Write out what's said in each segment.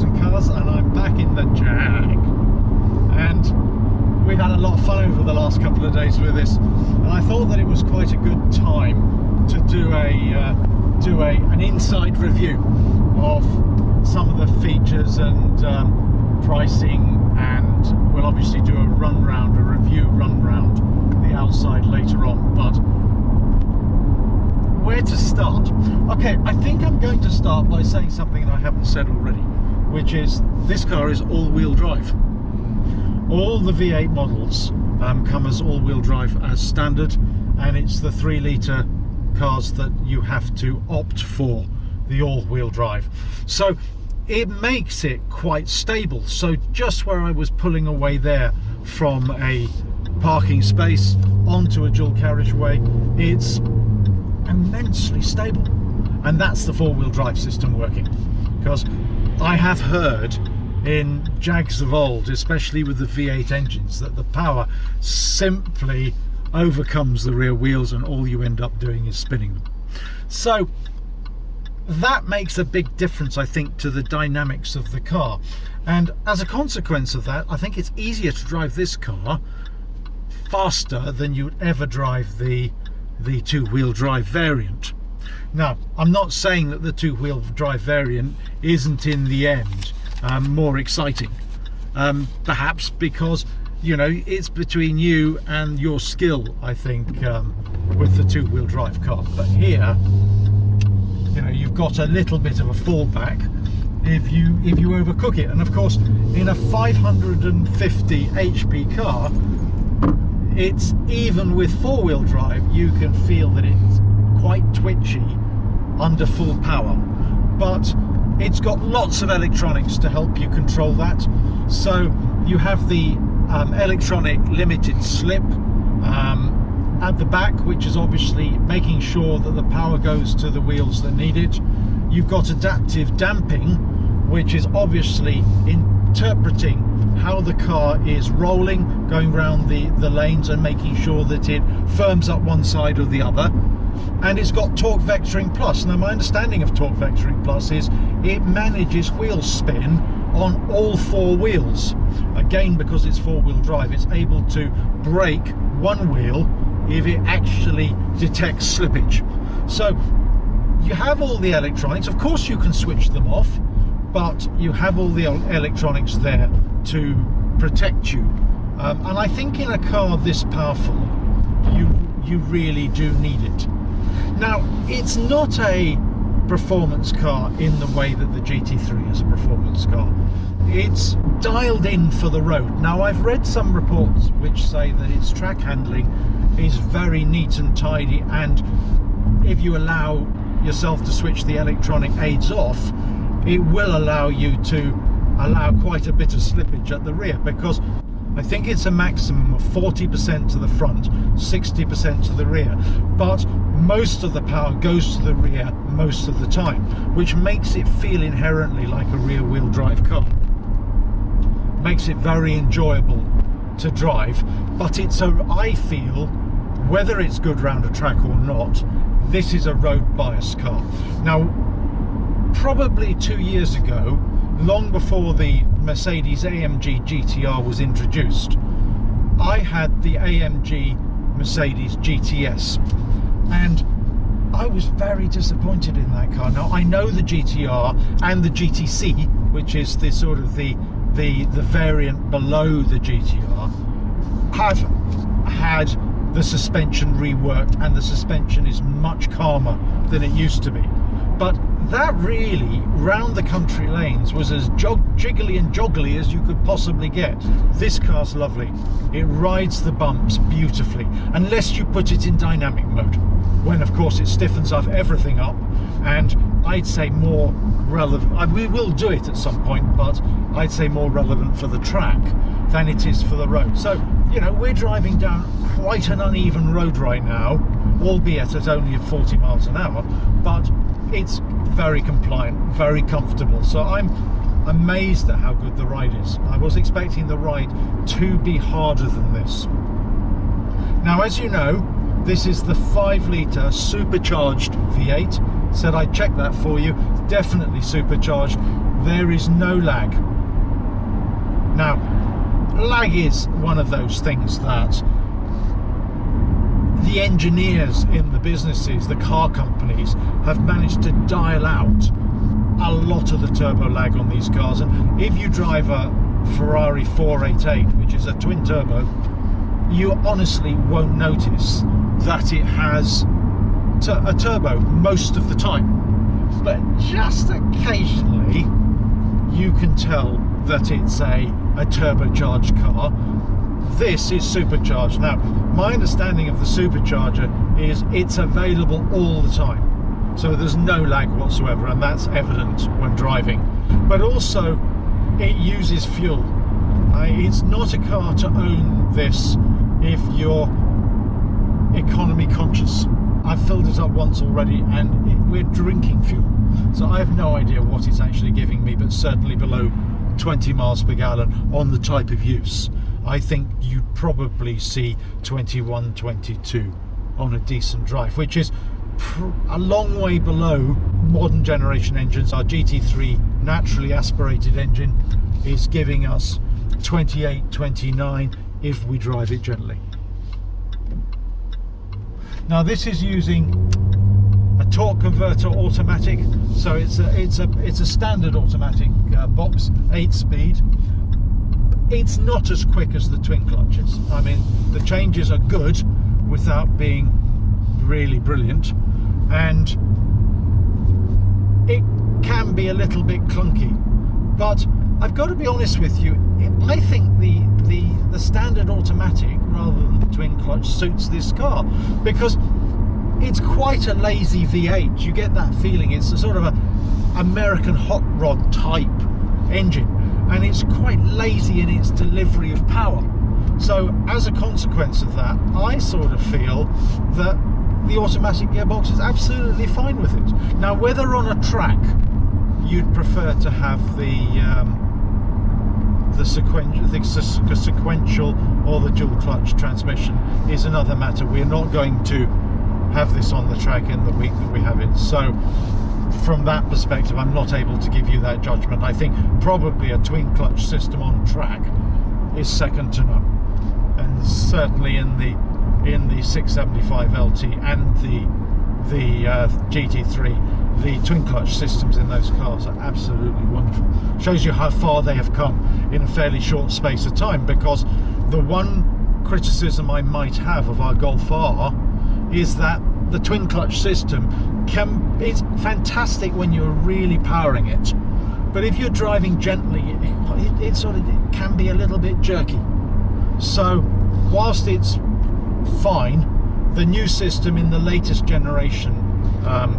and cars, and I'm back in the Jag. And we've had a lot of fun over the last couple of days with this, and I thought that it was quite a good time to do an inside review of some of the features and pricing, and we'll obviously do a review run round the outside later on. But where to start? Okay, I think I'm going to start by saying something that I haven't said already, which is this car is all-wheel drive. All the V8 models come as all-wheel drive as standard, and it's the 3-litre cars that you have to opt for the all-wheel drive. So it makes it quite stable. So just where I was pulling away there from a parking space onto a dual carriageway, it's immensely stable, and that's the 4-wheel drive system working. Because I have heard in Jags of old, especially with the V8 engines, that the power simply overcomes the rear wheels and all you end up doing is spinning them. So that makes a big difference, I think, to the dynamics of the car, and as a consequence of that, I think it's easier to drive this car faster than you'd ever drive the 2-wheel drive variant. Now, I'm not saying that the 2-wheel drive variant isn't in the end more exciting, perhaps because, you know, it's between you and your skill, I think, with the 2-wheel drive car. But here, you know, you've got a little bit of a fallback if you overcook it. And of course, in a 550 HP car, it's, even with 4-wheel drive, you can feel that it's quite twitchy under full power, but it's got lots of electronics to help you control that. So you have the electronic limited slip at the back, which is obviously making sure that the power goes to the wheels that need it. You've got adaptive damping, which is obviously interpreting how the car is rolling, going around the lanes and making sure that it firms up one side or the other. And it's got torque vectoring plus. Now, my understanding of torque vectoring plus is it manages wheel spin on all 4 wheels. Again, because it's 4-wheel drive, it's able to brake one wheel if it actually detects slippage. So you have all the electronics. Of course you can switch them off, but you have all the electronics there to protect you. And I think in a car this powerful, you really do need it. Now, it's not a performance car in the way that the GT3 is a performance car. It's dialed in for the road. Now, I've read some reports which say that its track handling is very neat and tidy, and if you allow yourself to switch the electronic aids off, it will allow you to allow quite a bit of slippage at the rear, because I think it's a maximum of 40% to the front, 60% to the rear, but most of the power goes to the rear most of the time, which makes it feel inherently like a rear-wheel drive car. Makes it very enjoyable to drive, but I feel, whether it's good round a track or not, this is a road bias car. Now, probably 2 years ago, long before the Mercedes AMG GTR was introduced, I had the AMG Mercedes GTS, and I was very disappointed in that car. Now, I know the GTR and the GTC, which is the sort of the variant below the GTR, have had the suspension reworked, and the suspension is much calmer than it used to be. But that really, round the country lanes, was as jiggly and joggly as you could possibly get. This car's lovely. It rides the bumps beautifully, unless you put it in dynamic mode, when of course it stiffens up everything up, and I'd say more relevant, we will do it at some point, but I'd say more relevant for the track than it is for the road. So, you know, we're driving down quite an uneven road right now, albeit at only 40 miles an hour, but it's very compliant, very comfortable. So I'm amazed at how good the ride is. I was expecting the ride to be harder than this. Now, as you know, this is the 5-litre supercharged V8. Said I'd check that for you. Definitely supercharged. there is no lag. Now, lag is one of those things that the engineers in the businesses, the car companies, have managed to dial out a lot of the turbo lag on these cars. And if you drive a Ferrari 488, which is a twin turbo, you honestly won't notice that it has a turbo most of the time, but just occasionally you can tell that it's a turbocharged car. This is supercharged. Now, my understanding of the supercharger is it's available all the time, so there's no lag whatsoever, and that's evident when driving. But also, it uses fuel. It's not a car to own this if you're economy conscious. I've filled it up once already, and we're drinking fuel, so I have no idea what it's actually giving me, but certainly below 20 miles per gallon on the type of use. I think you'd probably see 21, 22 on a decent drive, which is a long way below modern generation engines. Our GT3 naturally aspirated engine is giving us 28, 29 if we drive it gently. Now, this is using a torque converter automatic, so it's a standard automatic box, 8-speed. It's not as quick as the twin clutches. I mean, the changes are good without being really brilliant, and it can be a little bit clunky. But I've got to be honest with you, I think the standard automatic rather than the twin clutch suits this car, because it's quite a lazy V8. You get that feeling. It's a sort of a American hot rod type engine, and it's quite lazy in its delivery of power. So as a consequence of that, I sort of feel that the automatic gearbox is absolutely fine with it. Now, whether on a track you'd prefer to have the sequential or the dual clutch transmission is another matter. We're not going to have this on the track in the week that we have it, so from that perspective I'm not able to give you that judgment. I think probably a twin clutch system on track is second to none, and certainly in the 675 LT and the GT3, the twin clutch systems in those cars are absolutely wonderful. Shows you how far they have come in a fairly short space of time, because the one criticism I might have of our Golf R is that the twin clutch system it's fantastic when you're really powering it, but if you're driving gently, it can be a little bit jerky. So whilst it's fine, the new system in the latest generation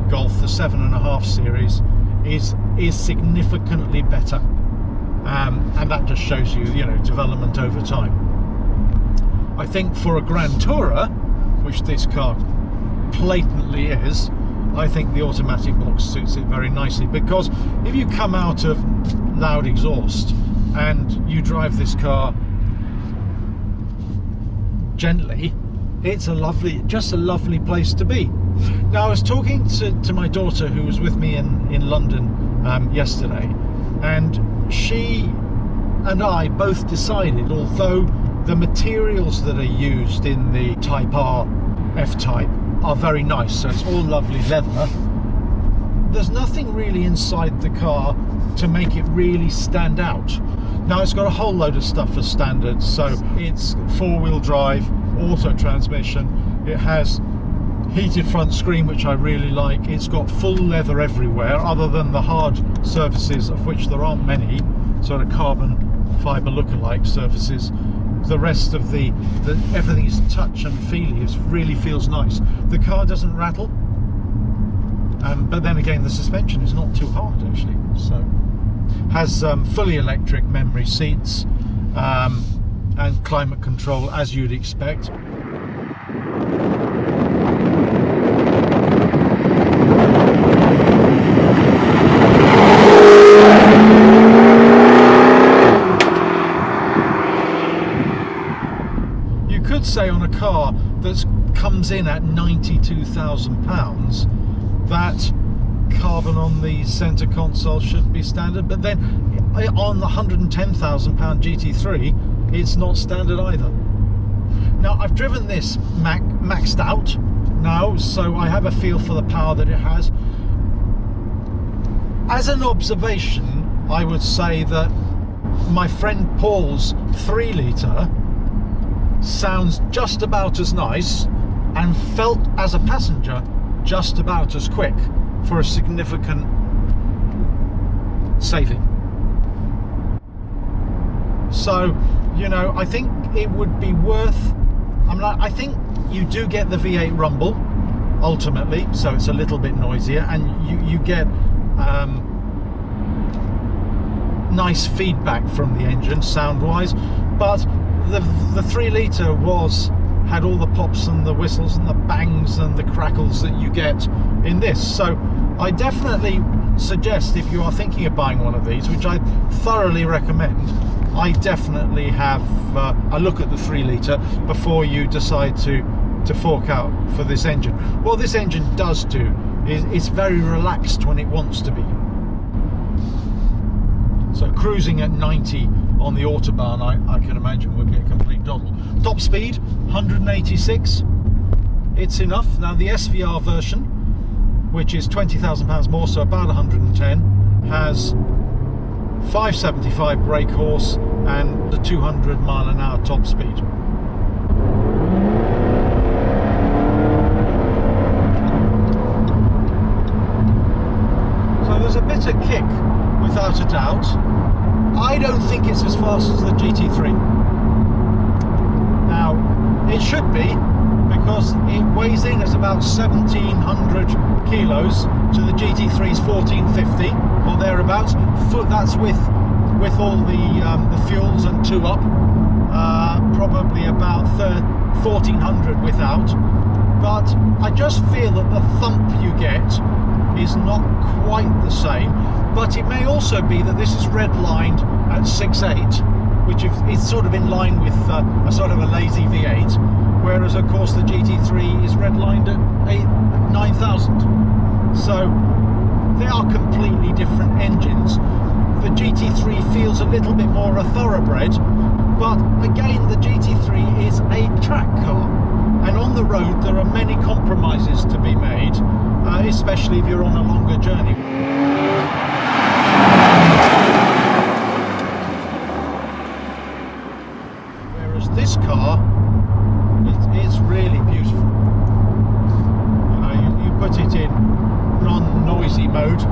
Golf, the 7.5 series, is significantly better, and that just shows you, development over time. I think for a Grand Tourer, which this car blatantly is, I think the automatic box suits it very nicely, because if you come out of loud exhaust and you drive this car gently, it's just a lovely place to be. Now, I was talking to my daughter, who was with me in London yesterday, and she and I both decided, although the materials that are used in the Type R F-Type are very nice, so it's all lovely leather, there's nothing really inside the car to make it really stand out. Now, it's got a whole load of stuff as standard, so it's 4-wheel drive, auto transmission, it has heated front screen, which I really like, it's got full leather everywhere other than the hard surfaces, of which there aren't many, sort of carbon fibre lookalike surfaces. The rest of everything is touch and feely. It really feels nice. The car doesn't rattle, but then again, the suspension is not too hard actually. So has fully electric memory seats and climate control, as you'd expect. Say on a car that comes in at £92,000, that carbon on the centre console should be standard, but then on the £110,000 GT3 it's not standard either. Now I've driven this maxed out now, so I have a feel for the power that it has. As an observation, I would say that my friend Paul's 3 litre sounds just about as nice and felt as a passenger just about as quick for a significant saving. So, you know, I think it would be worth, I think you do get the V8 rumble ultimately, so it's a little bit noisier, and you get nice feedback from the engine sound wise, but the 3 litre had all the pops and the whistles and the bangs and the crackles that you get in this. So I definitely suggest, if you are thinking of buying one of these, which I thoroughly recommend, I definitely have a look at the 3 litre before you decide to fork out for this engine. What this engine does do is it's very relaxed when it wants to be. So cruising at 90 on the Autobahn, I can imagine would be a complete doddle. Top speed, 186. It's enough. Now the SVR version, which is £20,000 more, so about 110, has 575 brake horse and the 200 mile an hour top speed. So there's a bit of kick, without a doubt. I don't think it's as fast as the GT3. Now, it should be, because it weighs in as about 1,700 kilos to the GT3's 1,450 or thereabouts. That's with all the fuels and 2-up. Probably about 1,400 without. But I just feel that the thump you get is not quite the same, but it may also be that this is redlined at 6.8, which is sort of in line with a sort of a lazy V8, whereas of course the GT3 is redlined at 9,000. So they are completely different engines. The GT3 feels a little bit more a thoroughbred, but again the GT3 is a track car, and on the road there are many compromises to be made, especially if you're on a longer journey. Whereas this car, it's really beautiful. You know, you put it in non-noisy mode,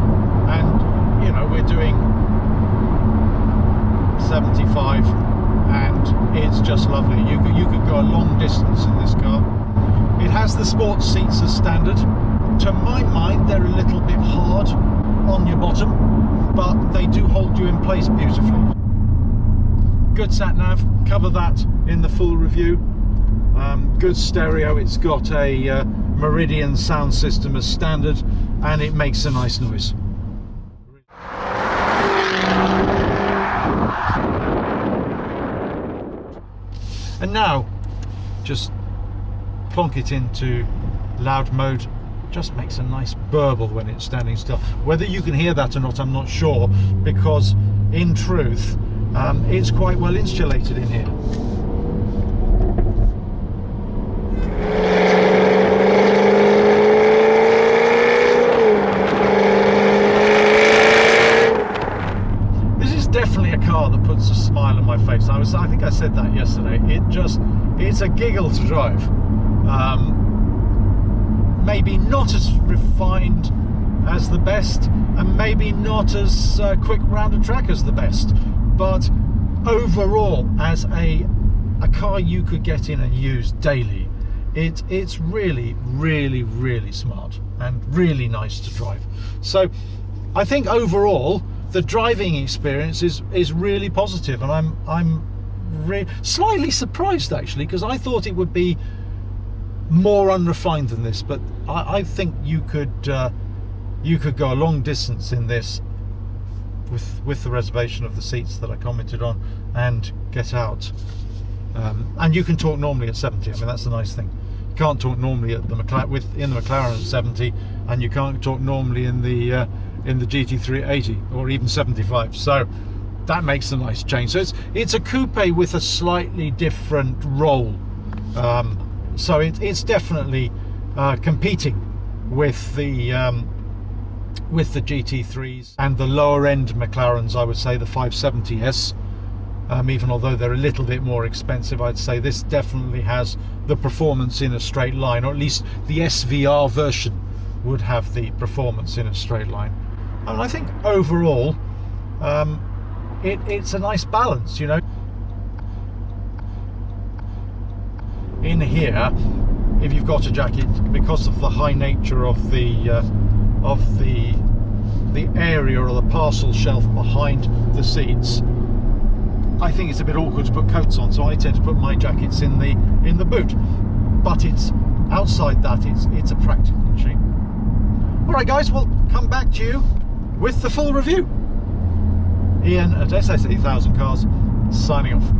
and you know, we're doing 75 and it's just lovely. You could go a long distance in this car. It has the sports seats as standard. To my mind, they're a little bit hard on your bottom, but they do hold you in place beautifully. Good sat nav, cover that in the full review. Good stereo, it's got a Meridian sound system as standard, and it makes a nice noise. And now, just plonk it into loud mode. Just makes a nice burble when it's standing still. Whether you can hear that or not, I'm not sure, because in truth, it's quite well insulated in here. This is definitely a car that puts a smile on my face. I think I said that yesterday. It's a giggle to drive. Maybe not as refined as the best, and maybe not as quick round a track as the best, but overall, as a car you could get in and use daily, it's really, really, really smart and really nice to drive. So I think overall the driving experience is really positive, and I'm slightly surprised actually, because I thought it would be more unrefined than this, but I think you could go a long distance in this with the reservation of the seats that I commented on, and get out. And you can talk normally at 70. I mean, that's the nice thing. can't talk normally at the in the McLaren 70, and you can't talk normally in the GT3 80 or even 75. So that makes a nice change. So it's a coupe with a slightly different role. So it's definitely competing with the GT3s and the lower end McLarens. I would say the 570S. Even although they're a little bit more expensive, I'd say this definitely has the performance in a straight line, or at least the SVR version would have the performance in a straight line. And I think overall it's a nice balance, you know. In here, if you've got a jacket, because of the high nature of the area or the parcel shelf behind the seats, I think it's a bit awkward to put coats on, so I tend to put my jackets in the boot. But it's outside that, it's a practical machine. All right, guys, we'll come back to you with the full review. Ian at SS8000 Cars, signing off.